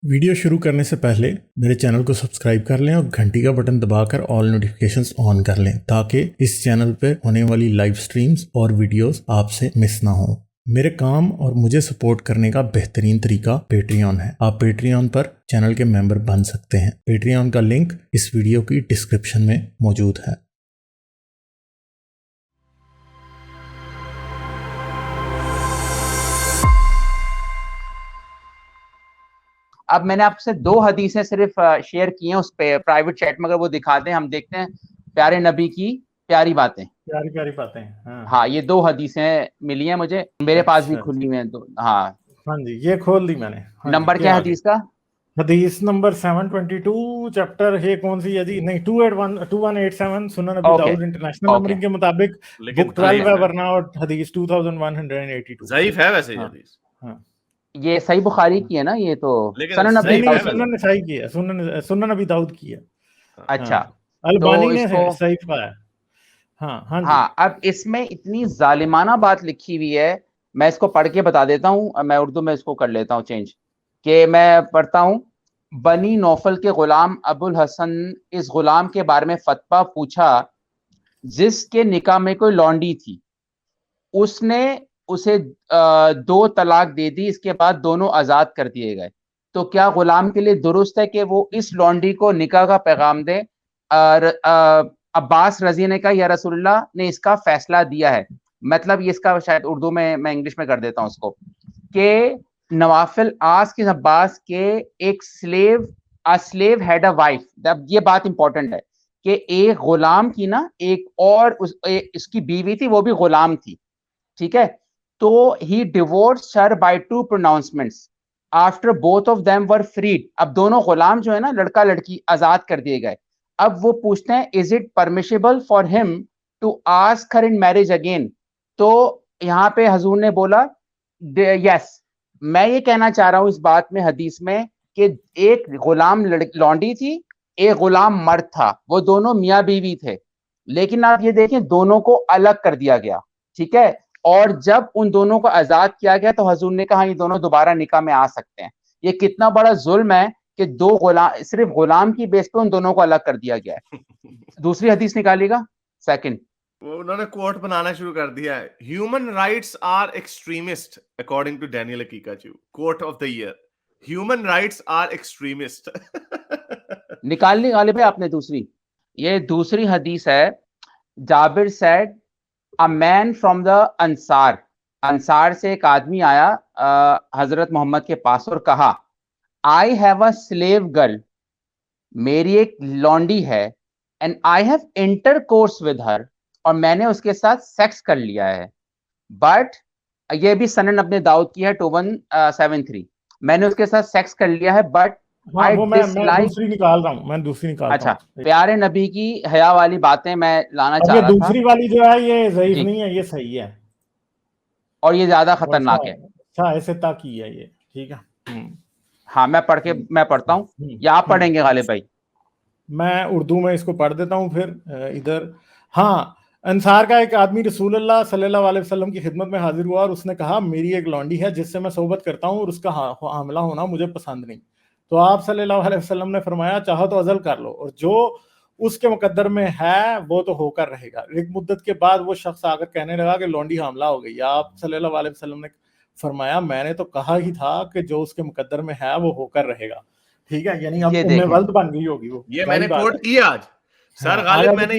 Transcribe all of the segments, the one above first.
Video शुरू करने से पहले मेरे चैनल को सब्सक्राइब कर लें और घंटी का बटन दबाकर ऑल नोटिफिकेशंस ऑन कर लें ताकि इस चैनल पर होने वाली लाइव स्ट्रीम्स और वीडियोस आपसे मिस ना हो। मेरे काम और मुझे सपोर्ट करने का बेहतरीन तरीका पेट्रियन है। आप पेट्रियन पर चैनल के मेंबर बन सकते हैं। पेट्रियन का लिंक इस वीडियो की डिस्क्रिप्शन में मौजूद है। अब मैंने आपसे 2 हदीसें सिर्फ शेयर की हैं उस पे प्राइवेट चैट में, अगर वो दिखा दें हम देखते हैं। प्यारे नबी की प्यारी बातें, प्यारी प्यारी बातें। हाँ ये 2 हदीसें मिली हैं मुझे, मेरे पास भी खुली हुई हैं तो। हाँ जी, ये खोल दी मैंने। नंबर क्या है हदीस का? हदीस नंबर 722 चैप्टर है कौन सी है जी? नहीं, 2187 सुनन नबी दाऊद इंटरनेशनल नंबरिंग के मुताबिक बुक 12 है, वरना और हदीस 2182 ज़ईफ है वैसे ये हदीस। हाँ ये सही बुखारी की है ना? ये तो सुनन नसाई की है, सुनन नबी दाऊद की है। अच्छा, अलबानी ने सही कहा है। हाँ अब इसमें इतनी जालिमाना बात लिखी हुई है, मैं इसको पढ़ के बता देता हूँ। मैं उर्दू में इसको कर लेता हूँ चेंज, कि मैं पढ़ता हूँ। बनी नौफल के गुलाम अबुल हसन इस गुलाम के बारे में फतवा पूछा जिसके निकाह में कोई लौंडी थी। उसने उसे 2 तलाक दे दी, इसके बाद दोनों आजाद कर दिए गए। तो क्या गुलाम के लिए दुरुस्त है कि वो इस लौंडी को निकाह का पैगाम दे? अब्बास रजी ने कहा, या रसूलुल्लाह ने इसका फैसला दिया है। मतलब ये इसका शायद उर्दू में, मैं इंग्लिश में कर देता हूँ उसको, कि नवाफिल आस्क अब्बास के एक स्लेव हैड अ वाइफ। ये बात इंपॉर्टेंट है कि एक गुलाम की ना एक और इसकी बीवी थी, वो भी गुलाम थी, ठीक है। तो ही divorce her by 2 pronouncements after both of them were freed. अब दोनों गुलाम जो है ना, लड़का लड़की, आजाद कर दिए गए। अब वो पूछते हैं, is it permissible for him to ask her in marriage again? तो यहां पे हजूर ने बोला यस। मैं ये कहना चाह रहा हूं इस बात में, हदीस में, कि एक गुलाम लौंडी थी, एक गुलाम मर्द था, वो दोनों मियां बीवी थे। लेकिन आप ये देखें, दोनों को अलग कर दिया गया, ठीक है। और जब उन दोनों को आजाद किया गया तो हजूर ने कहा ये दोनों दोबारा निकाह में आ सकते हैं। ये कितना बड़ा जुल्म है कि 2 गुलाम, सिर्फ गुलाम की बेस पे उन दोनों को अलग कर दिया गया है। दूसरी हदीस निकालिएगा, सेकंड। उन्होंने कोट बनाना शुरू कर दिया है। Human rights are extremist according to Daniel अकीकाचू। Quote of the year, human rights are extremist. निकाल ली गालिब भाई आपने दूसरी? ये दूसरी हदीस है। Jabir said, a man from the Ansar, Ansar से एक आदमी आया हजरत मोहम्मद के पास और कहा, I have a slave girl, मेरी एक लौंडी है, and I have intercourse with her, और मैंने उसके साथ सेक्स कर लिया है। बट ये भी सनन अपने दाऊद की है 2173, मैंने उसके साथ सेक्स कर लिया है, बट आई डिसलाइक। दूसरी निकाल रहा हूं, मैं दूसरी निकालता अच्छा, हूं। प्यारे नबी की हया वाली बातें मैं लाना चाह रहा था। दूसरी वाली जो है ये ज़ईफ नहीं है, ये सही है और ये ज्यादा खतरनाक है। अच्छा ऐसे ताकि है ये, ठीक है। हाँ मैं पढ़ता हूँ, या आप पढ़ेंगे गालिब भाई? मैं उर्दू में इसको पढ़ देता हूँ फिर इधर। हाँ, अंसार का एक आदमी रसूलुल्लाह सल्लल्लाहु अलैहि वसल्लम की खिदमत में हाजिर हुआ और उसने कहा, मेरी एक लौंडी है जिससे मैं सोबत करता हूँ और उसका हामिला होना मुझे पसंद नहीं। तो आप सल्लल्लाहु अलैहि वसल्लम ने फरमाया, चाहो तो अज़ल कर लो, और जो उसके मुकद्दर में है वो तो होकर रहेगा। एक मुद्दत के बाद वो शख्स आकर कहने लगा कि लौंडी हामिला हो गई। आप सल्लल्लाहु अलैहि वसल्लम ने फरमाया, मैंने तो कहा ही था कि जो उसके मुकद्दर में है वो होकर रहेगा, ठीक है। यानी अब उम्मे वल्द बन गई होगी वो। ये मैंने कोट किया आज सर गालिब, मैंने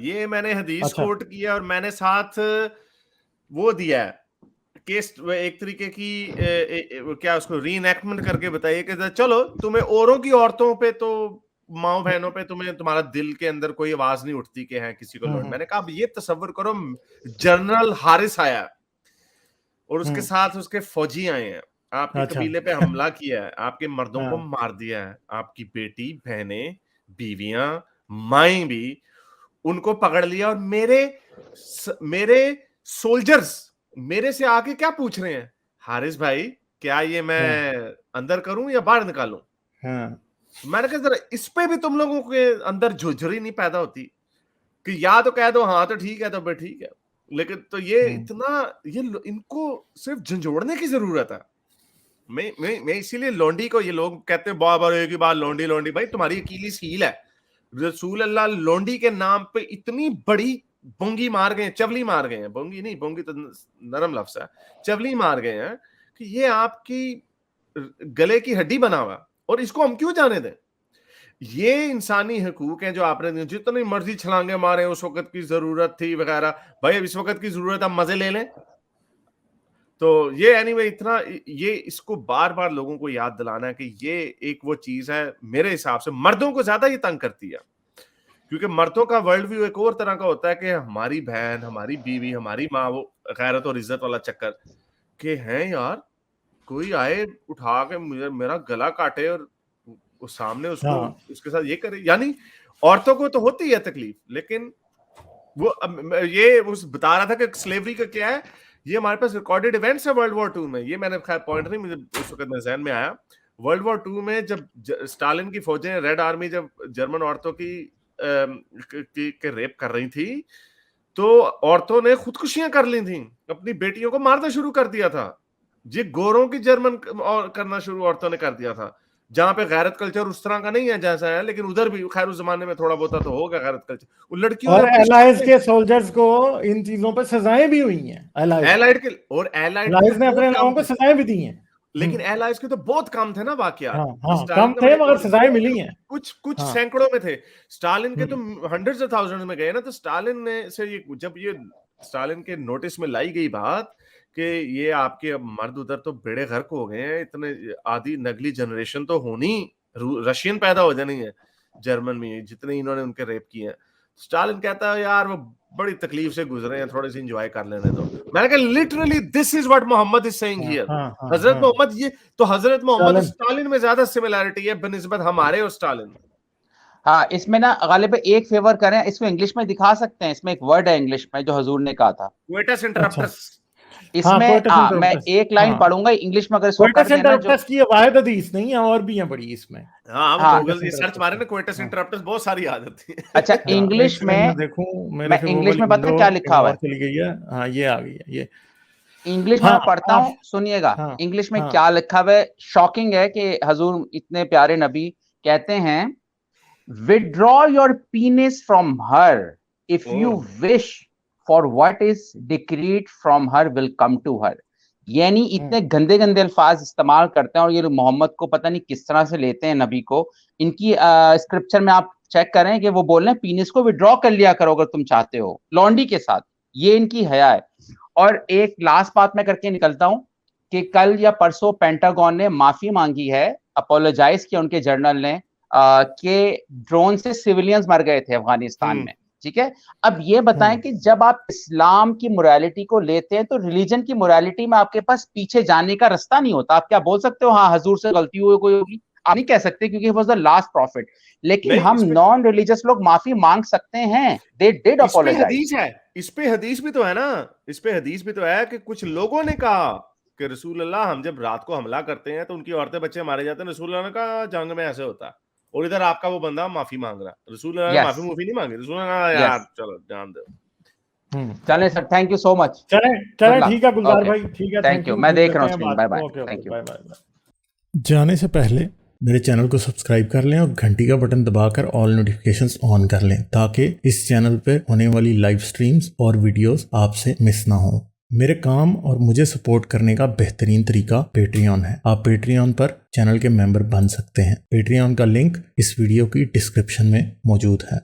ये मैंने हदीस कोट किया और मैंने साथ वो दिया है केस, एक तरीके की क्या उसको रीएनैक्टमेंट करके बताइए कि चलो तुम्हें औरों की औरतों पे तो माओ बहनों पे तुम्हें तुम्हारा दिल के अंदर कोई आवाज नहीं उठती कि है किसी को लौंड। मैंने कहा ये तसव्वुर करो, जनरल हारिस आया और उसके साथ उसके फौजी आए हैं, आपके कबीले पे हमला किया है, आपके मर्दों को मार दिया है, आपकी बेटी, बहनें, बीवियां, माएं भी, उनको पकड़ लिया। और मेरे सोल्जर्स मेरे से आके क्या पूछ रहे हैं, हारिस भाई क्या ये मैं अंदर करूं या बाहर निकालूं? मैंने कहा जरा इस पे भी तुम लोगों के अंदर झुरझुरी नहीं पैदा होती कि या तो कह दो हाँ तो ठीक है, तो फिर ठीक है। लेकिन तो ये इतना, ये इनको सिर्फ झंझोड़ने की जरूरत है। मैं इसीलिए लोंडी को, ये लोग कहते हैं बार बार एक ही बात लोंडी लोंडी, भाई तुम्हारी अकीलीस हील है। रसूल अल्लाह लोंडी के नाम पे इतनी बड़ी बोंगी मार गए, चवली मार गए हैं, बोंगी नहीं, बोंगी तो नरम लफ्ज है, चवली मार गए हैं कि ये आपकी गले की हड्डी बना हुआ, और इसको हम क्यों जाने दें? ये इंसानी हकूक हैं जो आपने जितनी मर्जी छलांगे मारे, उस वक्त की जरूरत थी वगैरह, भाई अब इस वक्त की जरूरत, हम मजे ले लें। तो ये एनीवे इतना, ये इसको बार बार लोगों को याद दिलाना है कि ये एक वो चीज है मेरे हिसाब से मर्दों को ज्यादा ये तंग करती है, क्योंकि मर्दों का वर्ल्ड व्यू एक और तरह का होता है कि हमारी बहन, हमारी बीवी, हमारी माँ, वो गैरत और इज्जत वाला चक्कर के हैं यार, कोई आए उठा के मुझे मेरा गला काटे और उस सामने उसको उसके साथ ये करे, यानी औरतों को तो होती है तकलीफ, लेकिन वो ये उस बता रहा था कि स्लेवरी का क्या है, ये हमारे पास रिकॉर्डेड इवेंट्स है वर्ल्ड वॉर 2 में, ये मैंने खैर पॉइंट नहीं, मुझे उस वक्त मेरे ज़हन में आया। वर्ल्ड वॉर 2 में जब स्टालिन की फौजें, रेड आर्मी जब जर्मन औरतों की रेप कर रही थी, तो औरतों ने खुदकुशियां कर ली थी, अपनी बेटियों को मारना शुरू कर दिया था। ये गोरों की जर्मन करना शुरू औरतों ने कर दिया था, जहां पे गैरत कल्चर उस तरह का नहीं है जैसा है, लेकिन उधर भी खैर उस जमाने में थोड़ा बहुत तो होगा गैरत कल्चर। वो लड़कियों और एलाइज के सोल्जर्स को इन चीजों पे सजाएं भी हुई हैं, एलाइड के, और एलाइड ने अपने लोगों को सजाएं भी दी हैं, लेकिन एलाइज के तो बहुत कम थे ना वाकयात। कम थे मगर सजाएं मिली हैं, कुछ सैकड़ों में थे। स्टालिन के तो हंड्रेड्स ऑफ थाउजेंड्स में गए ना। तो स्टालिन ने से ये, जब ये स्टालिन के नोटिस में लाई गई बात कि ये आपके मर्द उधर तो बेड़े गर्क हो गए हैं, इतने आदि नगली जनरेशन तो होनी, रशियन पैदा हो जानी है जर्मन में, जितने इन्होंने उनके रेप किए हैं। स्टालिन कहता है यार वो बड़ी तकलीफ से गुजरे हैं, थोड़े से एंजॉय कर लेने दो। मैंने कहा literally this is what Muhammad is saying here. हजरत मोहम्मद, ये तो हजरत मोहम्मद स्टालिन में ज्यादा सिमिलैरिटी है बनिस्बत हमारे और स्टालिन। हाँ, इसमें ना गालिब एक फेवर करें, इसमें इंग्लिश में दिखा सकते हैं, इसमें एक वर्ड है इंग्लिश में जो हजूर ने कहा था, क्वेटस इंटरप्टस। इसमें मैं एक लाइन पढ़ूंगा इंग्लिश में, अगर इसको कर देना, जो की वाहिद हदीस नहीं है, और भी हैं बड़ी इसमें। हाँ, गूगल ये सर्च मारे ना, क्वेटस इंटरप्टस, बहुत सारी आदत है। अच्छा, इंग्लिश में देखूं, मैं इंग्लिश में पता क्या लिखा हुआ है, चली गई है। हाँ, ये आ गई है, ये इंग्लिश में पढ़ता हूँ, सुनिएगा इंग्लिश में क्या लिखा हुआ है। शॉकिंग है कि हजूर इतने प्यारे नबी कहते हैं, withdraw your penis from her if you wish, for what is decreed from her will come to her। यानी इतने गंदे गंदे अल्फाज इस्तेमाल करते हैं, और ये मोहम्मद को पता नहीं किस तरह से लेते हैं, नबी को। इनकी स्क्रिप्चर में आप चेक करें कि वो बोल रहे हैं पीनिस को विड्रॉ कर लिया करो अगर तुम चाहते हो, लॉन्डी के साथ। ये इनकी हया है। और एक लास्ट बात मैं करके निकलता हूं कि कल या परसों पेंटागन ने माफी मांगी है, अपोलोजाइज किया उनके जर्नल ने, के ड्रोन से सिविलियंस मर गए थे अफगानिस्तान में। ठीक है, अब ये बताएं कि जब आप इस्लाम की मोरालिटी को लेते हैं तो रिलीजन की मोरालिटी में आपके पास पीछे जाने का रास्ता नहीं होता। आप क्या बोल सकते हो, हाँ हजूर से गलती हुई कोई होगी, आप नहीं कह सकते क्योंकि वाज द लास्ट प्रॉफिट, लेकिन हम नॉन रिलीजियस लोग माफी मांग सकते हैं। They did apologize. इस पे हदीस भी तो है ना, इस पे हदीस भी तो है कि कुछ लोगों ने कहा कि रसूल अल्लाह, हम जब रात को हमला करते हैं तो उनकी औरतें बच्चे मारे जाते हैं, रसूल अल्लाह ने कहा जंग में ऐसे होता है, और इधर आपका वो बंदा माफी मांग रहा है। रसूल अल्लाह ने माफी नहीं मांगी, रसूल अल्लाह यार चलो जान दो। चलें sir, thank you so much. चलें ठीक है गुलजार भाई, ठीक है, थैंक यू। मैं देख रहा हूँ, बाय बाय, थैंक यू। जाने से पहले मेरे चैनल को सब्सक्राइब कर लें और घंटी का बटन दबाकर ऑल नोटिफिकेशंस ऑन कर लें, ताकि इस चैनल पर होने वाली लाइव स्ट्रीम्स और वीडियोस आपसे मिस ना हो। मेरे काम और मुझे सपोर्ट करने का बेहतरीन तरीका पेट्रियन है। आप पेट्रियन पर चैनल के मेंबर बन सकते हैं। पेट्रियन का लिंक इस वीडियो की डिस्क्रिप्शन में मौजूद है।